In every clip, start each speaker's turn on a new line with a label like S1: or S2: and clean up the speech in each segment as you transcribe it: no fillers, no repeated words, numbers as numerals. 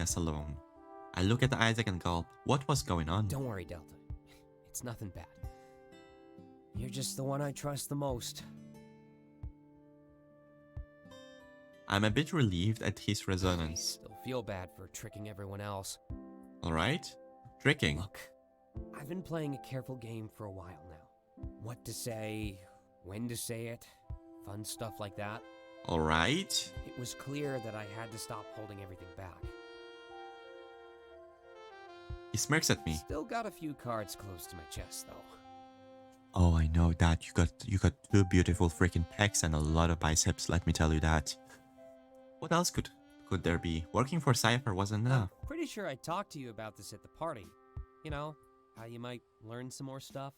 S1: us alone. I look at Isaac and gulp. What was going on?
S2: Don't worry, Delta. It's nothing bad. You're just the one I trust the most.
S1: I'm a bit relieved at his
S2: I
S1: resonance.
S2: still feel bad for tricking everyone else.
S1: Alright? Tricking.
S2: Look, I've been playing a careful game for a while now. What to say, when to say it, fun stuff like that.
S1: Alright?
S2: It was clear that I had to stop holding everything back.
S1: He smirks at me.
S2: Still got a few cards close to my chest, though.
S1: Oh, I know that. You got two beautiful freaking pecs and a lot of biceps, let me tell you that. What else could there be? Working for Cypher wasn't enough.
S2: I'm pretty sure I talked to you about this at the party. You know, how you might learn some more stuff.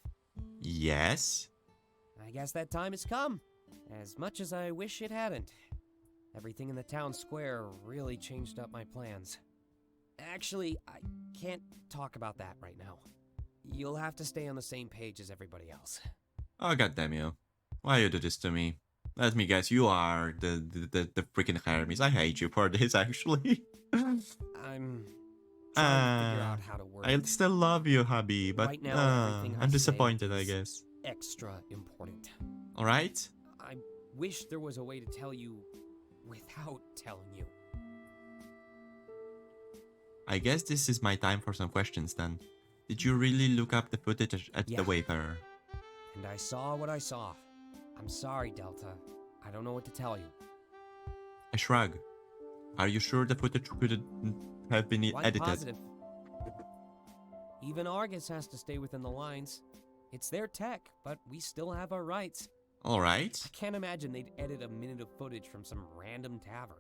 S1: Yes?
S2: I guess that time has come. As much as I wish it hadn't. Everything in the town square really changed up my plans. Actually, I can't talk about that right now. You'll have to stay on the same page as everybody else.
S1: Oh, goddamn you. Why you do this to me? Let me guess, you are the freaking Hermes. I hate you for this, actually.
S2: I'm trying to figure out how to work.
S1: I still love you, hubby, but
S2: right now, everything I
S1: I'm
S2: say
S1: disappointed, I
S2: is
S1: guess.
S2: Extra important.
S1: Alright?
S2: I wish there was a way to tell you without telling you.
S1: I guess this is my time for some questions then. Did you really look up the footage at the Wayfarer?
S2: And I saw what I saw. I'm sorry, Delta. I don't know what to tell you.
S1: I shrug. Are you sure the footage could have been
S2: Quite
S1: edited?
S2: positive. Even Argus has to stay within the lines. It's their tech, but we still have our rights.
S1: Alright.
S2: I can't imagine they'd edit a minute of footage from some random tavern.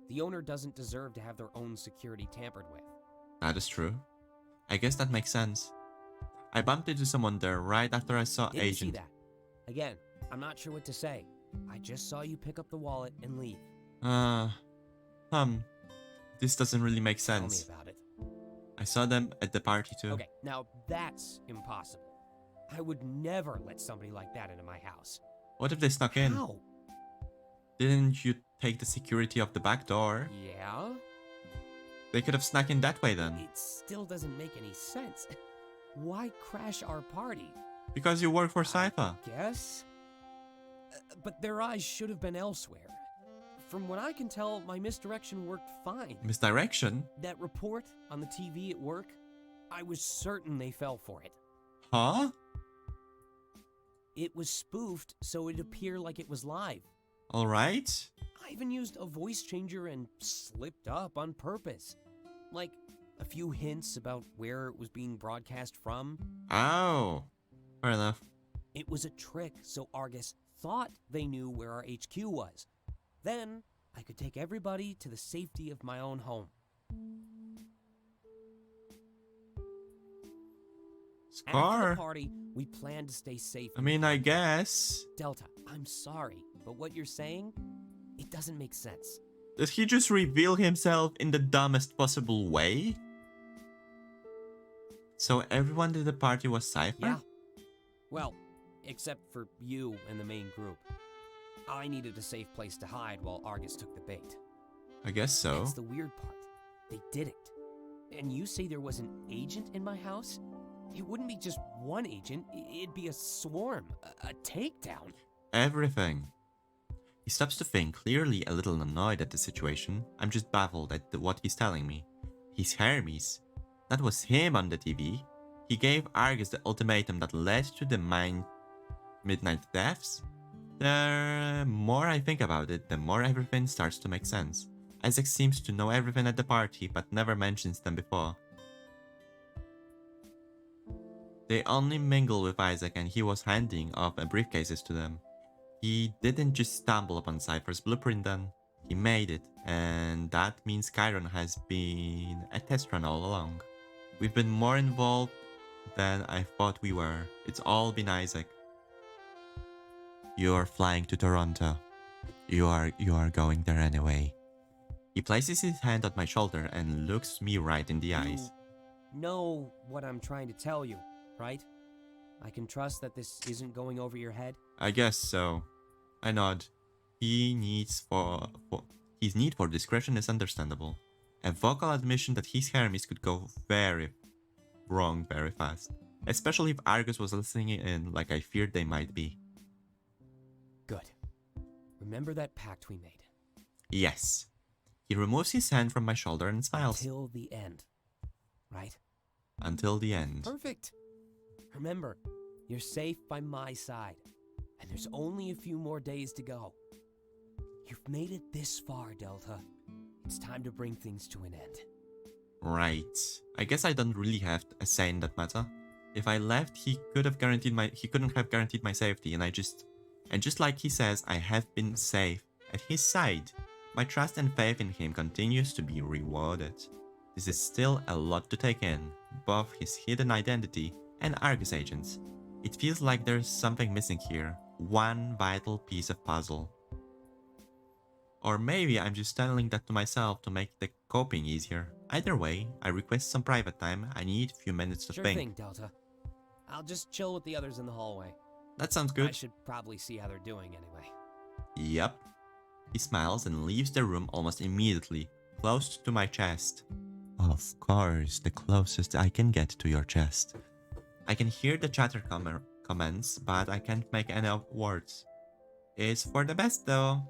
S2: The owner doesn't deserve to have their own security tampered with.
S1: That is true. I guess that makes sense. I bumped into someone there right after I saw
S2: Didn't
S1: Agent.
S2: see that. Again, I'm not sure what to say. I just saw you pick up the wallet and leave.
S1: This doesn't really make
S2: Tell me
S1: sense.
S2: about it.
S1: I saw them at the party too.
S2: Okay, now that's impossible. I would never let somebody like that into my house.
S1: What if they snuck in?
S2: How?
S1: Didn't you take the security of the back door?
S2: Yeah?
S1: They could have snuck in that way then.
S2: It still doesn't make any sense. Why crash our party?
S1: Because you work for Cypher.
S2: Guess? But their eyes should have been elsewhere. From what I can tell, my misdirection worked fine.
S1: Misdirection?
S2: That report on the TV at work, I was certain they fell for it.
S1: Huh?
S2: It was spoofed so it'd appear like it was live.
S1: Alright.
S2: I even used a voice changer and slipped up on purpose. Like, a few hints about where it was being broadcast from.
S1: Oh. Fair enough.
S2: It was a trick so Argus thought they knew where our HQ was. Then, I could take everybody to the safety of my own home. After
S1: Scar?
S2: the party, we planned to stay safe.
S1: I mean, I guess.
S2: Delta, I'm sorry, but what you're saying, it doesn't make sense.
S1: Does he just reveal himself in the dumbest possible way? So everyone at the party was Cypher?
S2: Yeah. Well, except for you and the main group. I needed a safe place to hide while Argus took the bait.
S1: I guess so.
S2: That's the weird part. They did it. And you say there was an agent in my house? It wouldn't be just one agent, it'd be a swarm, a takedown.
S1: Everything. He stops to think, clearly a little annoyed at the situation. I'm just baffled at what he's telling me. He's Hermes. That was him on the TV. He gave Argus the ultimatum that led to the midnight deaths. The more I think about it, the more everything starts to make sense. Isaac seems to know everything at the party, but never mentions them before. They only mingle with Isaac and he was handing off briefcases to them. He didn't just stumble upon Cypher's blueprint then, he made it, and that means Chiron has been a test run all along. We've been more involved than I thought we were. It's all been Isaac. You're flying to Toronto. You are going there anyway. He places his hand on my shoulder and looks me right in the eyes.
S2: You know what I'm trying to tell you, right? I can trust that this isn't going over your head?
S1: I guess so. I nod. His need for discretion is understandable. A vocal admission that his Hermes could go very wrong very fast. Especially if Argus was listening in like I feared they might be.
S2: Good. Remember that pact we made?
S1: Yes. He removes his hand from my shoulder and smiles.
S2: Till the end. Right?
S1: Until the end.
S2: Perfect. Remember, you're safe by my side. And there's only a few more days to go. You've made it this far, Delta. It's time to bring things to an end.
S1: Right. I guess I don't really have a say in that matter. If I left, he couldn't have guaranteed my safety, and just like he says, I have been safe at his side. My trust and faith in him continues to be rewarded. This is still a lot to take in, both his hidden identity and Argus agents. It feels like there's something missing here, one vital piece of puzzle. Or maybe I'm just telling that to myself to make the coping easier. Either way, I request some private time. I need a few minutes to think.
S2: Sure thing, Delta. I'll just chill with the others in the hallway.
S1: That sounds good.
S2: I should probably see how they're doing anyway.
S1: Yep. He smiles and leaves the room almost immediately, close to my chest. Of course, the closest I can get to your chest. I can hear the chatter comments, but I can't make any words. It's for the best though.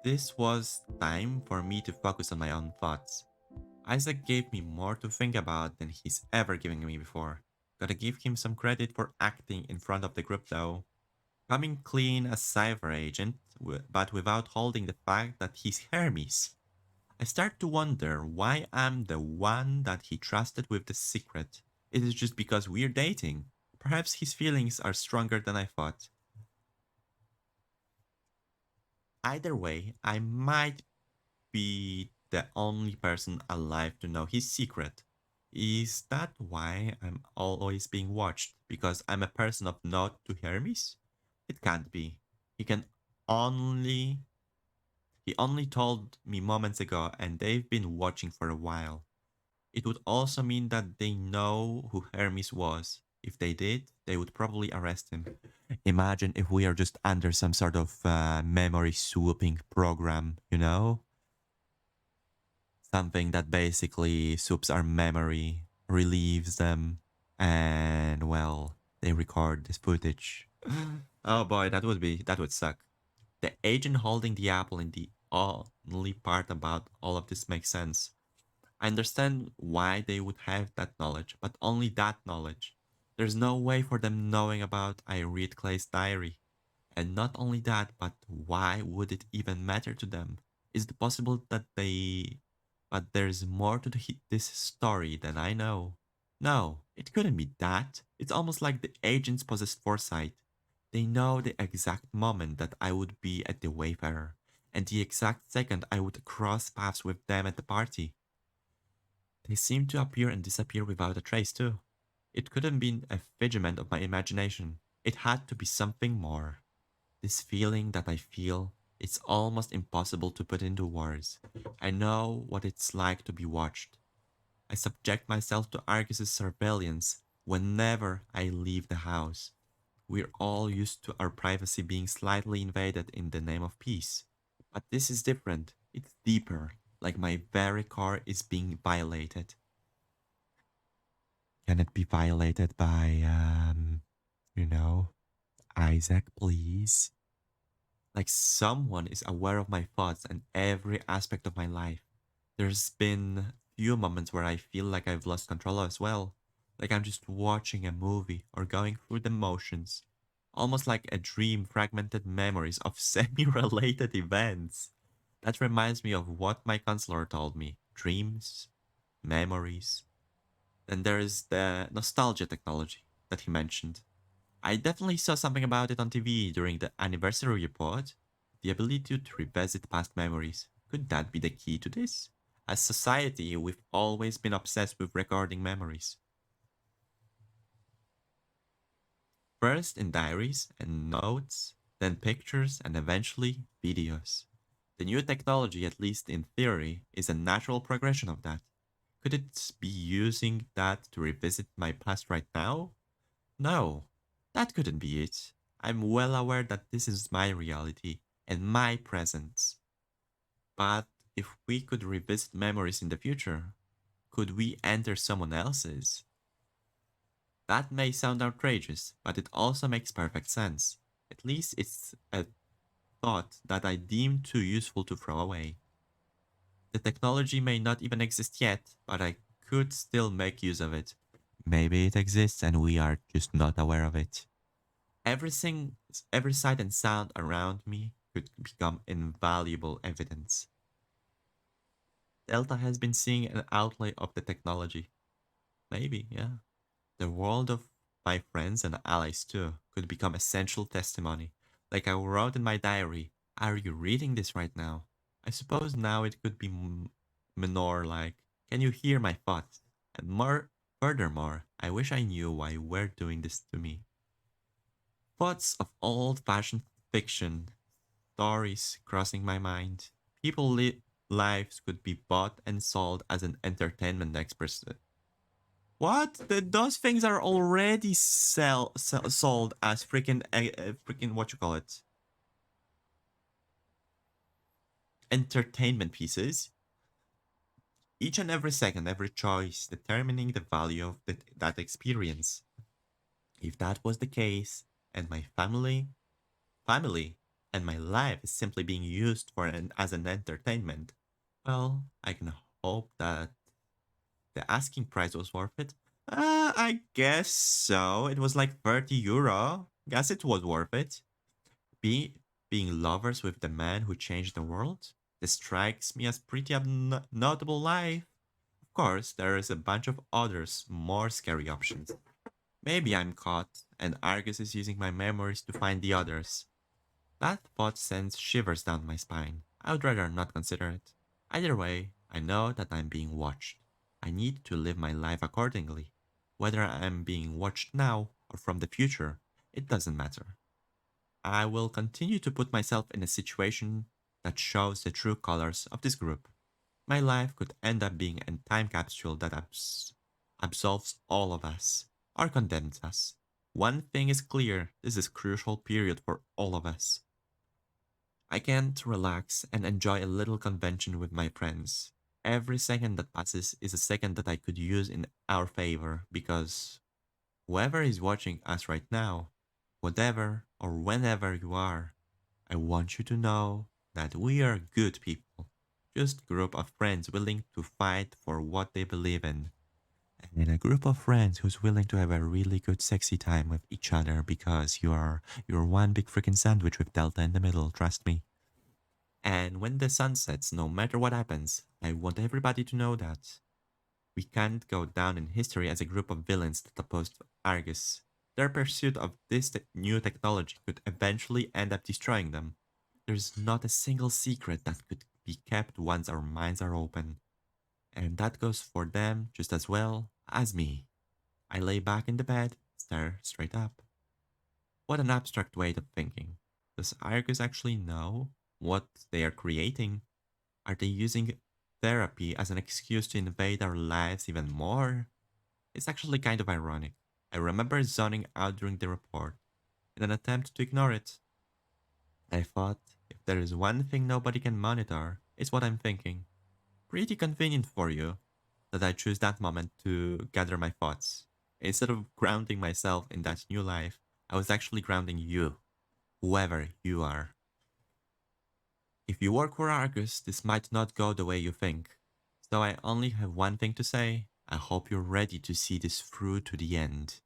S1: This was time for me to focus on my own thoughts. Isaac gave me more to think about than he's ever given me before. Gotta give him some credit for acting in front of the group though. Coming clean as cyber agent, but without holding the fact that he's Hermes. I start to wonder why I'm the one that he trusted with the secret. Is it just because we're dating? Perhaps his feelings are stronger than I thought. Either way, I might be the only person alive to know his secret. Is that why I'm always being watched? Because I'm a person of note to Hermes? It can't be. He only told me moments ago and they've been watching for a while. It would also mean that they know who Hermes was. If they did, they would probably arrest him. Imagine if we are just under some sort of memory swooping program, you know? Something that basically swoops our memory, relieves them, and well, they record this footage. Oh boy, that would suck. The agent holding the apple in the only part about all of this makes sense. I understand why they would have that knowledge, but only that knowledge. There's no way for them knowing about I read Klace's diary. And not only that, but why would it even matter to them? Is it possible that but there's more to this story than I know? No, it couldn't be that. It's almost like the agents possess foresight. They know the exact moment that I would be at the Wayfarer, and the exact second I would cross paths with them at the party. They seem to appear and disappear without a trace too. It couldn't be a figment of my imagination. It had to be something more. This feeling that I feel, it's almost impossible to put into words. I know what it's like to be watched. I subject myself to Argus's surveillance whenever I leave the house. We're all used to our privacy being slightly invaded in the name of peace. But this is different. It's deeper, like my very core is being violated. Can it be violated by, Isaac, please? Like someone is aware of my thoughts and every aspect of my life. There's been few moments where I feel like I've lost control as well. Like I'm just watching a movie or going through the motions. Almost like a dream, fragmented memories of semi-related events. That reminds me of what my counselor told me. Dreams, memories. Then there is the nostalgia technology that he mentioned. I definitely saw something about it on TV during the anniversary report. The ability to revisit past memories. Could that be the key to this? As society, we've always been obsessed with recording memories. First in diaries and notes, then pictures, and eventually videos. The new technology, at least in theory, is a natural progression of that. Could it be using that to revisit my past right now? No, that couldn't be it. I'm well aware that this is my reality and my presence. But If we could revisit memories in the future, could we enter someone else's? That may sound outrageous, but it also makes perfect sense. At least it's a thought that I deem too useful to throw away. The technology may not even exist yet, but I could still make use of it. Maybe it exists and we are just not aware of it. Everything, every sight and sound around me could become invaluable evidence. Delta has been seeing an outlay of the technology. Maybe, yeah. The world of my friends and allies too could become essential testimony. Like I wrote in my diary, are you reading this right now? I suppose now it could be minor like, can you hear my thoughts? And more, furthermore, I wish I knew why you were doing this to me. Thoughts of old-fashioned fiction, stories crossing my mind. Lives could be bought and sold as an entertainment expert. What? Those things are already sold as freaking what you call it? Entertainment pieces. Each and every second, every choice determining the value of that experience. If that was the case, and my family, and my life is simply being used as an entertainment, well, I can hope that the asking price was worth it. I guess so. It was like €30. Guess it was worth it. Be being lovers with the man who changed the world. This strikes me as pretty notable life. Of course, there is a bunch of others, more scary options. Maybe I'm caught, and Argus is using my memories to find the others. That thought sends shivers down my spine. I would rather not consider it. Either way, I know that I'm being watched. I need to live my life accordingly. Whether I am being watched now or from the future, it doesn't matter. I will continue to put myself in a situation that shows the true colors of this group. My life could end up being a time capsule that absolves all of us or condemns us. One thing is clear, this is a crucial period for all of us. I can't relax and enjoy a little convention with my friends. Every second that passes is a second that I could use in our favor because whoever is watching us right now, whatever or whenever you are, I want you to know that we are good people. Just a group of friends willing to fight for what they believe in. And a group of friends who's willing to have a really good sexy time with each other because you're one big freaking sandwich with Delta in the middle, trust me. And when the sun sets, no matter what happens, I want everybody to know that we can't go down in history as a group of villains that opposed Argus. Their pursuit of this new technology could eventually end up destroying them. There's not a single secret that could be kept once our minds are open. And that goes for them just as well as me. I lay back in the bed, stare straight up. What an abstract way of thinking. Does Argus actually know what they are creating? Are they using therapy as an excuse to invade our lives even more? It's actually kind of ironic. I remember zoning out during the report in an attempt to ignore it. I thought, if there is one thing nobody can monitor, it's what I'm thinking. Pretty convenient for you that I choose that moment to gather my thoughts. Instead of grounding myself in that new life, I was actually grounding you, whoever you are. If you work for Argus, this might not go the way you think. So I only have one thing to say. I hope you're ready to see this through to the end.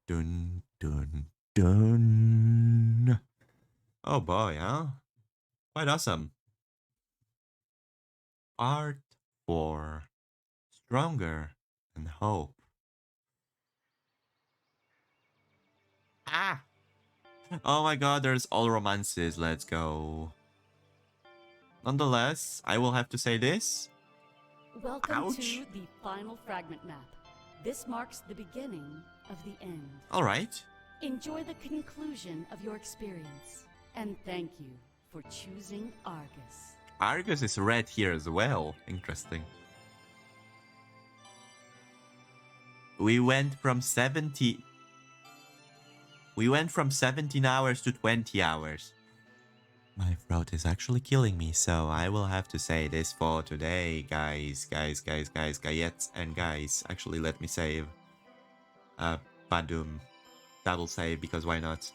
S1: Dun dun dun. Oh boy, huh? Quite awesome. Part 4. Stronger and Hope. Ah! Oh my god, there's all romances. Let's go. Nonetheless, I will have to say this.
S3: Welcome
S1: Ouch.
S3: to the final fragment map. This marks the beginning of the end.
S1: Alright.
S3: Enjoy the conclusion of your experience. And thank you for choosing Argus.
S1: Argus is red here as well. Interesting. We went from 17 hours to 20 hours. My throat is actually killing me, so I will have to say this for today, guys. Guys, and guys. Actually, let me save. Badum. Double save, because why not?